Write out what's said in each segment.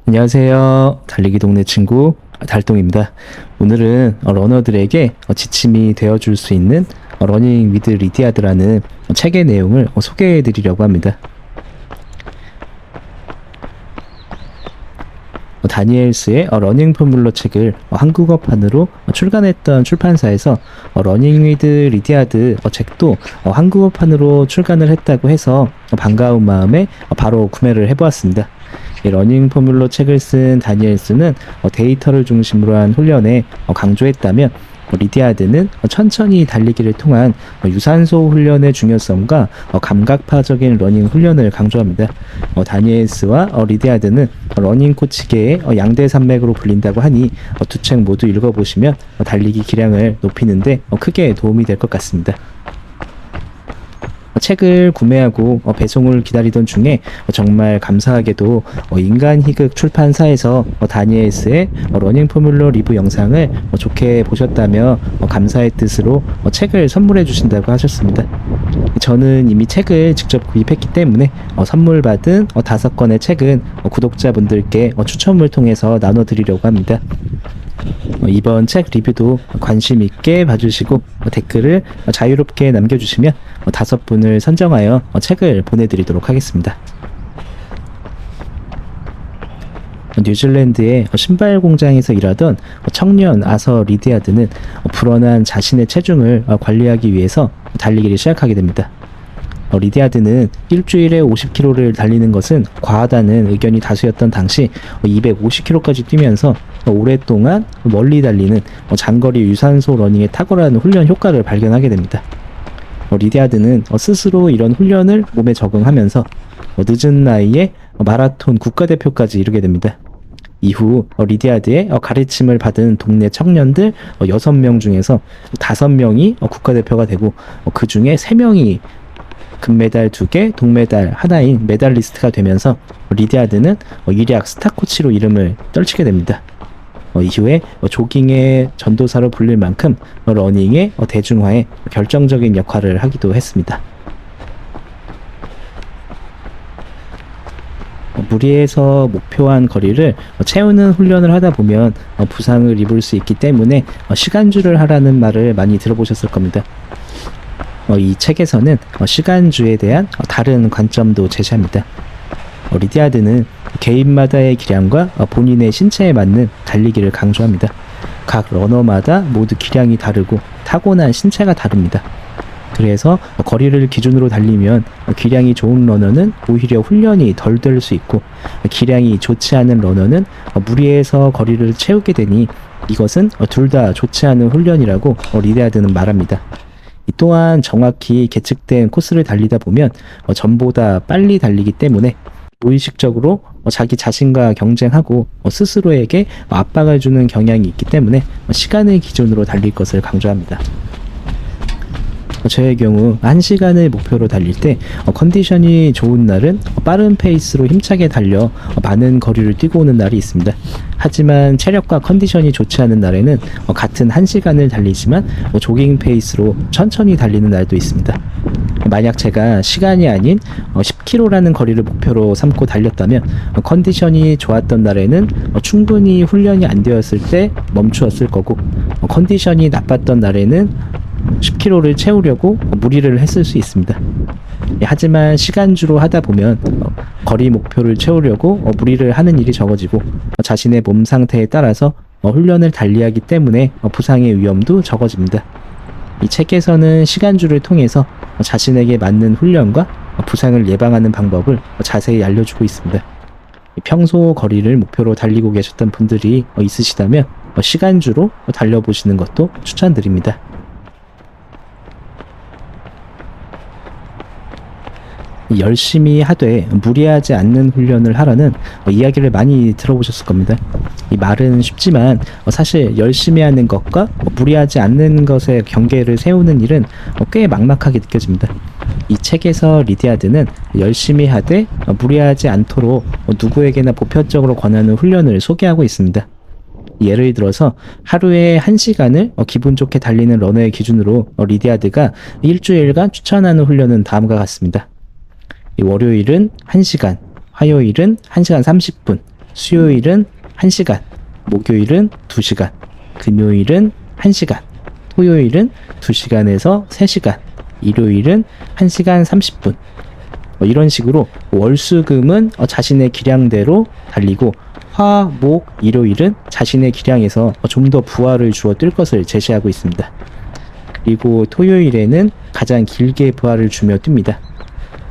안녕하세요. 달리기 동네 친구 달동입니다. 오늘은 러너들에게 지침이 되어줄 수 있는 러닝 위드 리디아드라는 책의 내용을 소개해 드리려고 합니다. 다니엘스의 러닝 포뮬러 책을 한국어판으로 출간했던 출판사에서 러닝 위드 리디아드 책도 한국어판으로 출간을 했다고 해서 반가운 마음에 바로 구매를 해보았습니다. 러닝 포뮬러 책을 쓴 다니엘스는 데이터를 중심으로 한 훈련에 강조했다면, 리디아드는 천천히 달리기를 통한 유산소 훈련의 중요성과 감각파적인 러닝 훈련을 강조합니다. 다니엘스와 리디아드는 러닝 코치계의 양대 산맥으로 불린다고 하니 두 책 모두 읽어보시면 달리기 기량을 높이는데 크게 도움이 될 것 같습니다. 책을 구매하고 배송을 기다리던 중에 정말 감사하게도 인간 희극 출판사에서 다니엘스의 러닝 포뮬러 리뷰 영상을 좋게 보셨다며 감사의 뜻으로 책을 선물해 주신다고 하셨습니다. 저는 이미 책을 직접 구입했기 때문에 선물 받은 5권의 책은 구독자분들께 추첨을 통해서 나눠드리려고 합니다. 이번 책 리뷰도 관심 있게 봐주시고 댓글을 자유롭게 남겨주시면 5분을 선정하여 책을 보내드리도록 하겠습니다. 뉴질랜드의 신발 공장에서 일하던 청년 아서 리디아드는 불어난 자신의 체중을 관리하기 위해서 달리기를 시작하게 됩니다. 리디아드는 일주일에 50km를 달리는 것은 과하다는 의견이 다수였던 당시 250km까지 뛰면서 오랫동안 멀리 달리는 장거리 유산소 러닝의 탁월한 훈련 효과를 발견하게 됩니다. 리디아드는 스스로 이런 훈련을 몸에 적응하면서 늦은 나이에 마라톤 국가대표까지 이루게 됩니다. 이후 리디아드의 가르침을 받은 동네 청년들 6명 중에서 5명이 국가대표가 되고, 그 중에 3명이 금메달 2개, 동메달 하나인 메달리스트가 되면서 리디아드는 일약 스타코치로 이름을 떨치게 됩니다. 이후에 조깅의 전도사로 불릴 만큼 러닝의 대중화에 결정적인 역할을 하기도 했습니다. 무리해서 목표한 거리를 채우는 훈련을 하다 보면 부상을 입을 수 있기 때문에 시간주를 하라는 말을 많이 들어보셨을 겁니다. 이 책에서는 시간주에 대한 다른 관점도 제시합니다. 리디아드는 개인마다의 기량과 본인의 신체에 맞는 달리기를 강조합니다. 각 러너마다 모두 기량이 다르고 타고난 신체가 다릅니다. 그래서 거리를 기준으로 달리면 기량이 좋은 러너는 오히려 훈련이 덜 될 수 있고, 기량이 좋지 않은 러너는 무리해서 거리를 채우게 되니 이것은 둘 다 좋지 않은 훈련이라고 리디아드는 말합니다. 또한 정확히 계측된 코스를 달리다 보면 전보다 빨리 달리기 때문에 무의식적으로 자기 자신과 경쟁하고 스스로에게 압박을 주는 경향이 있기 때문에 시간을 기준으로 달릴 것을 강조합니다. 저의 경우 1시간을 목표로 달릴 때 컨디션이 좋은 날은 빠른 페이스로 힘차게 달려 많은 거리를 뛰고 오는 날이 있습니다. 하지만 체력과 컨디션이 좋지 않은 날에는 같은 1시간을 달리지만 조깅 페이스로 천천히 달리는 날도 있습니다. 만약 제가 시간이 아닌 10km라는 거리를 목표로 삼고 달렸다면 컨디션이 좋았던 날에는 충분히 훈련이 안 되었을 때 멈추었을 거고, 컨디션이 나빴던 날에는 10km를 채우려고 무리를 했을 수 있습니다. 하지만 시간주로 하다 보면 거리 목표를 채우려고 무리를 하는 일이 적어지고, 자신의 몸 상태에 따라서 훈련을 달리하기 때문에 부상의 위험도 적어집니다. 이 책에서는 시간주를 통해서 자신에게 맞는 훈련과 부상을 예방하는 방법을 자세히 알려주고 있습니다. 평소 거리를 목표로 달리고 계셨던 분들이 있으시다면 시간주로 달려보시는 것도 추천드립니다. 열심히 하되 무리하지 않는 훈련을 하라는 이야기를 많이 들어보셨을 겁니다. 이 말은 쉽지만 사실 열심히 하는 것과 무리하지 않는 것의 경계를 세우는 일은 꽤 막막하게 느껴집니다. 이 책에서 리디아드는 열심히 하되 무리하지 않도록 누구에게나 보편적으로 권하는 훈련을 소개하고 있습니다. 예를 들어서 하루에 1시간을 기분 좋게 달리는 러너의 기준으로 리디아드가 일주일간 추천하는 훈련은 다음과 같습니다. 월요일은 1시간, 화요일은 1시간 30분, 수요일은 1시간, 목요일은 2시간, 금요일은 1시간, 토요일은 2시간에서 3시간, 일요일은 1시간 30분. 이런 식으로 월수금은 자신의 기량대로 달리고 화, 목, 일요일은 자신의 기량에서 좀 더 부하를 주어 뛸 것을 제시하고 있습니다. 그리고 토요일에는 가장 길게 부하를 주며 뜁니다.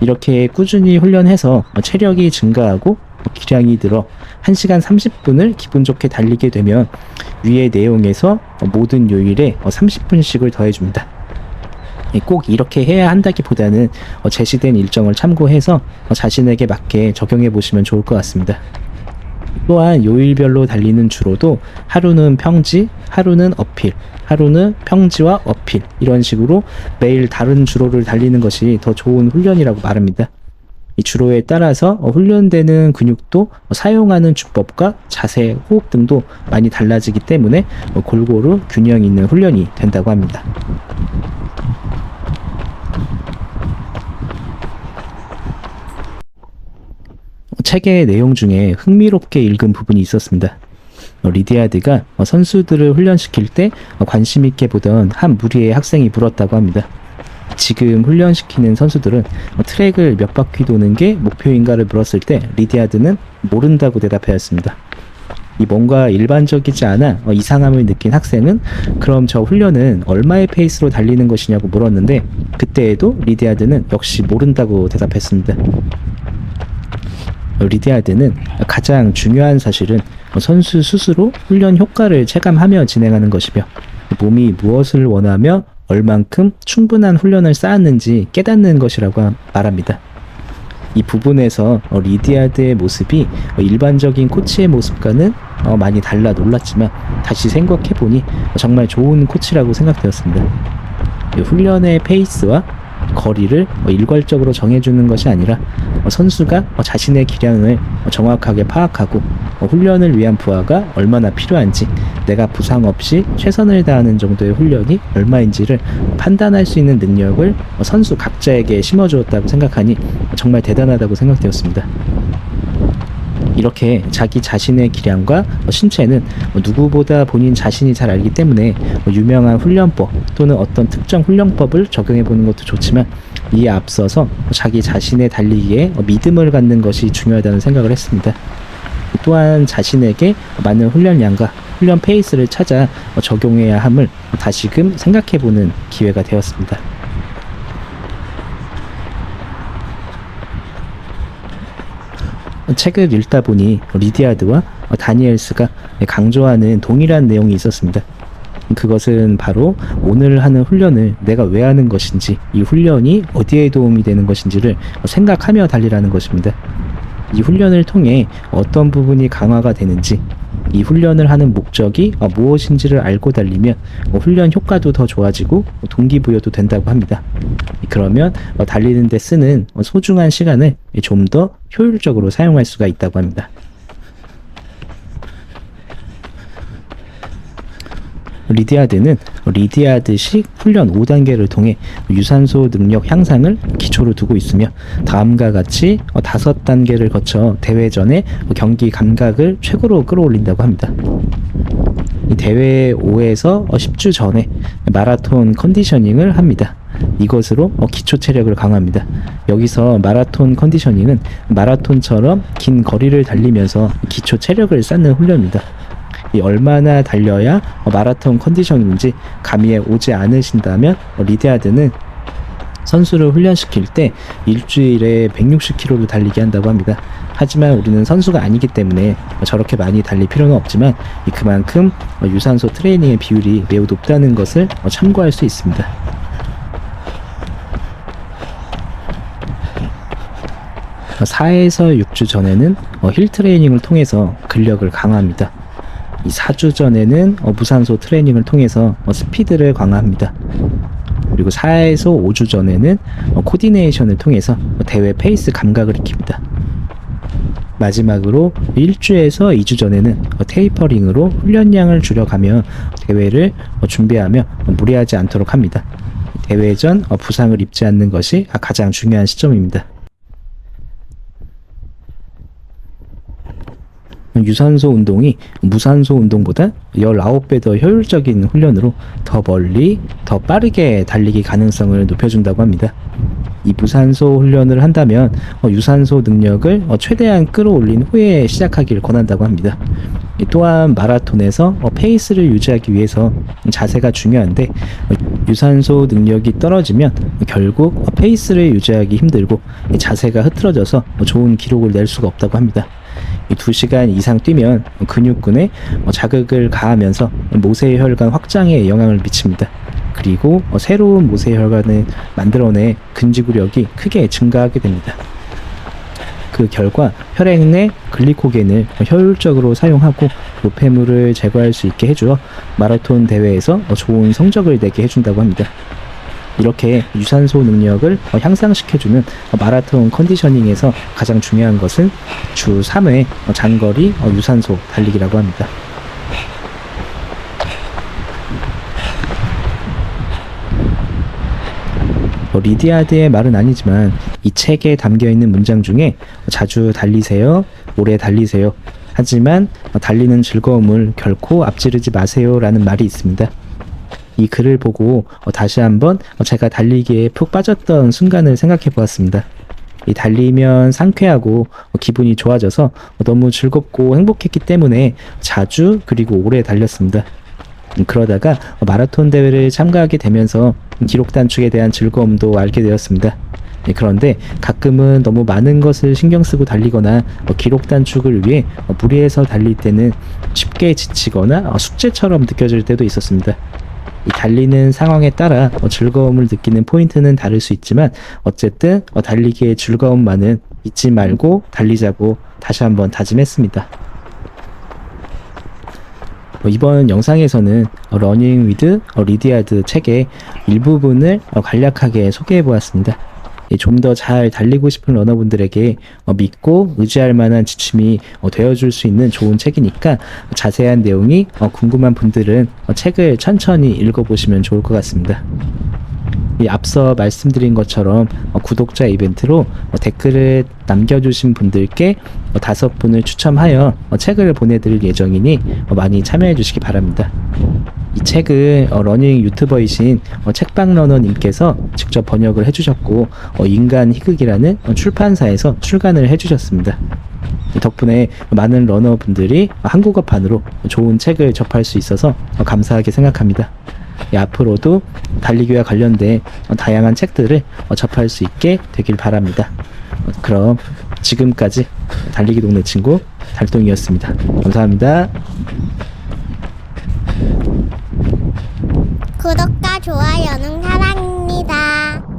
이렇게 꾸준히 훈련해서 체력이 증가하고 기량이 늘어 1시간 30분을 기분 좋게 달리게 되면 위의 내용에서 모든 요일에 30분씩을 더해줍니다. 꼭 이렇게 해야 한다기보다는 제시된 일정을 참고해서 자신에게 맞게 적용해 보시면 좋을 것 같습니다. 또한 요일별로 달리는 주로도 하루는 평지, 하루는 어필, 하루는 평지와 어필, 이런 식으로 매일 다른 주로를 달리는 것이 더 좋은 훈련이라고 말합니다. 이 주로에 따라서 훈련되는 근육도 사용하는 주법과 자세, 호흡 등도 많이 달라지기 때문에 골고루 균형 있는 훈련이 된다고 합니다. 책의 내용 중에 흥미롭게 읽은 부분이 있었습니다. 리디아드가 선수들을 훈련시킬 때 관심 있게 보던 한 무리의 학생이 물었다고 합니다. 지금 훈련시키는 선수들은 트랙을 몇 바퀴 도는 게 목표인가를 물었을 때 리디아드는 모른다고 대답하였습니다. 이 뭔가 일반적이지 않아 이상함을 느낀 학생은 그럼 저 훈련은 얼마의 페이스로 달리는 것이냐고 물었는데 그때에도 리디아드는 역시 모른다고 대답했습니다. 리디아드는 가장 중요한 사실은 선수 스스로 훈련 효과를 체감하며 진행하는 것이며 몸이 무엇을 원하며 얼만큼 충분한 훈련을 쌓았는지 깨닫는 것이라고 말합니다. 이 부분에서 리디아드의 모습이 일반적인 코치의 모습과는 많이 달라 놀랐지만 다시 생각해보니 정말 좋은 코치라고 생각되었습니다. 훈련의 페이스와 거리를 일괄적으로 정해주는 것이 아니라 선수가 자신의 기량을 정확하게 파악하고 훈련을 위한 부하가 얼마나 필요한지, 내가 부상 없이 최선을 다하는 정도의 훈련이 얼마인지를 판단할 수 있는 능력을 선수 각자에게 심어주었다고 생각하니 정말 대단하다고 생각되었습니다. 이렇게 자기 자신의 기량과 신체는 누구보다 본인 자신이 잘 알기 때문에 유명한 훈련법 또는 어떤 특정 훈련법을 적용해 보는 것도 좋지만 이에 앞서서 자기 자신의 달리기에 믿음을 갖는 것이 중요하다는 생각을 했습니다. 또한 자신에게 맞는 훈련량과 훈련 페이스를 찾아 적용해야 함을 다시금 생각해 보는 기회가 되었습니다. 책을 읽다 보니 리디아드와 다니엘스가 강조하는 동일한 내용이 있었습니다. 그것은 바로 오늘 하는 훈련을 내가 왜 하는 것인지, 이 훈련이 어디에 도움이 되는 것인지를 생각하며 달리라는 것입니다. 이 훈련을 통해 어떤 부분이 강화가 되는지, 이 훈련을 하는 목적이 무엇인지를 알고 달리면 훈련 효과도 더 좋아지고 동기부여도 된다고 합니다. 그러면 달리는 데 쓰는 소중한 시간을 좀 더 효율적으로 사용할 수가 있다고 합니다. 리디아드는 리디아드식 훈련 5단계를 통해 유산소 능력 향상을 기초로 두고 있으며 다음과 같이 5단계를 거쳐 대회 전에 경기 감각을 최고로 끌어올린다고 합니다. 이 대회 5에서 10주 전에 마라톤 컨디셔닝을 합니다. 이것으로 기초 체력을 강화합니다. 여기서 마라톤 컨디셔닝은 마라톤처럼 긴 거리를 달리면서 기초 체력을 쌓는 훈련입니다. 얼마나 달려야 마라톤 컨디션인지 감이 오지 않으신다면 리디아드는 선수를 훈련시킬 때 일주일에 160km를 달리게 한다고 합니다. 하지만 우리는 선수가 아니기 때문에 저렇게 많이 달릴 필요는 없지만 그만큼 유산소 트레이닝의 비율이 매우 높다는 것을 참고할 수 있습니다. 4에서 6주 전에는 힐 트레이닝을 통해서 근력을 강화합니다. 이 4주 전에는 무산소 트레이닝을 통해서 스피드를 강화합니다. 그리고 4에서 5주 전에는 코디네이션을 통해서 대회 페이스 감각을 익힙니다. 마지막으로 1주에서 2주 전에는 테이퍼링으로 훈련량을 줄여가며 대회를 준비하며 무리하지 않도록 합니다. 대회 전 부상을 입지 않는 것이 가장 중요한 시점입니다. 유산소 운동이 무산소 운동보다 19배 더 효율적인 훈련으로 더 멀리, 더 빠르게 달리기 가능성을 높여준다고 합니다. 이 무산소 훈련을 한다면 유산소 능력을 최대한 끌어올린 후에 시작하길 권한다고 합니다. 또한 마라톤에서 페이스를 유지하기 위해서 자세가 중요한데 유산소 능력이 떨어지면 결국 페이스를 유지하기 힘들고 자세가 흐트러져서 좋은 기록을 낼 수가 없다고 합니다. 2시간 이상 뛰면 근육군에 자극을 가하면서 모세혈관 확장에 영향을 미칩니다. 그리고 새로운 모세혈관을 만들어내 근지구력이 크게 증가하게 됩니다. 그 결과 혈액 내 글리코겐을 효율적으로 사용하고 노폐물을 제거할 수 있게 해주어 마라톤 대회에서 좋은 성적을 내게 해준다고 합니다. 이렇게 유산소 능력을 향상시켜주는 마라톤 컨디셔닝에서 가장 중요한 것은 주 3회 장거리 유산소 달리기라고 합니다. 리디아드의 말은 아니지만 이 책에 담겨있는 문장 중에 자주 달리세요, 오래 달리세요. 하지만 달리는 즐거움을 결코 앞지르지 마세요 라는 말이 있습니다. 이 글을 보고 다시 한번 제가 달리기에 푹 빠졌던 순간을 생각해 보았습니다. 이 달리면 상쾌하고 기분이 좋아져서 너무 즐겁고 행복했기 때문에 자주 그리고 오래 달렸습니다. 그러다가 마라톤 대회를 참가하게 되면서 기록 단축에 대한 즐거움도 알게 되었습니다. 그런데 가끔은 너무 많은 것을 신경 쓰고 달리거나 기록 단축을 위해 무리해서 달릴 때는 쉽게 지치거나 숙제처럼 느껴질 때도 있었습니다. 이 달리는 상황에 따라 즐거움을 느끼는 포인트는 다를 수 있지만 어쨌든 달리기의 즐거움만은 잊지 말고 달리자고 다시 한번 다짐했습니다. 이번 영상에서는 러닝 위드 리디아드 책의 일부분을 간략하게 소개해 보았습니다. 좀 더 잘 달리고 싶은 러너분들에게 믿고 의지할 만한 지침이 되어줄 수 있는 좋은 책이니까 자세한 내용이 궁금한 분들은 책을 천천히 읽어보시면 좋을 것 같습니다. 앞서 말씀드린 것처럼 구독자 이벤트로 댓글을 남겨주신 분들께 5분을 추첨하여 책을 보내드릴 예정이니 많이 참여해 주시기 바랍니다. 이 책은 러닝 유튜버이신 책방러너님께서 직접 번역을 해주셨고 인간 희극이라는 출판사에서 출간을 해주셨습니다. 덕분에 많은 러너분들이 한국어판으로 좋은 책을 접할 수 있어서 감사하게 생각합니다. 앞으로도 달리기와 관련된 다양한 책들을 접할 수 있게 되길 바랍니다. 그럼 지금까지 달리기 동네 친구 달동이었습니다. 감사합니다. 구독과 좋아요는 사랑입니다.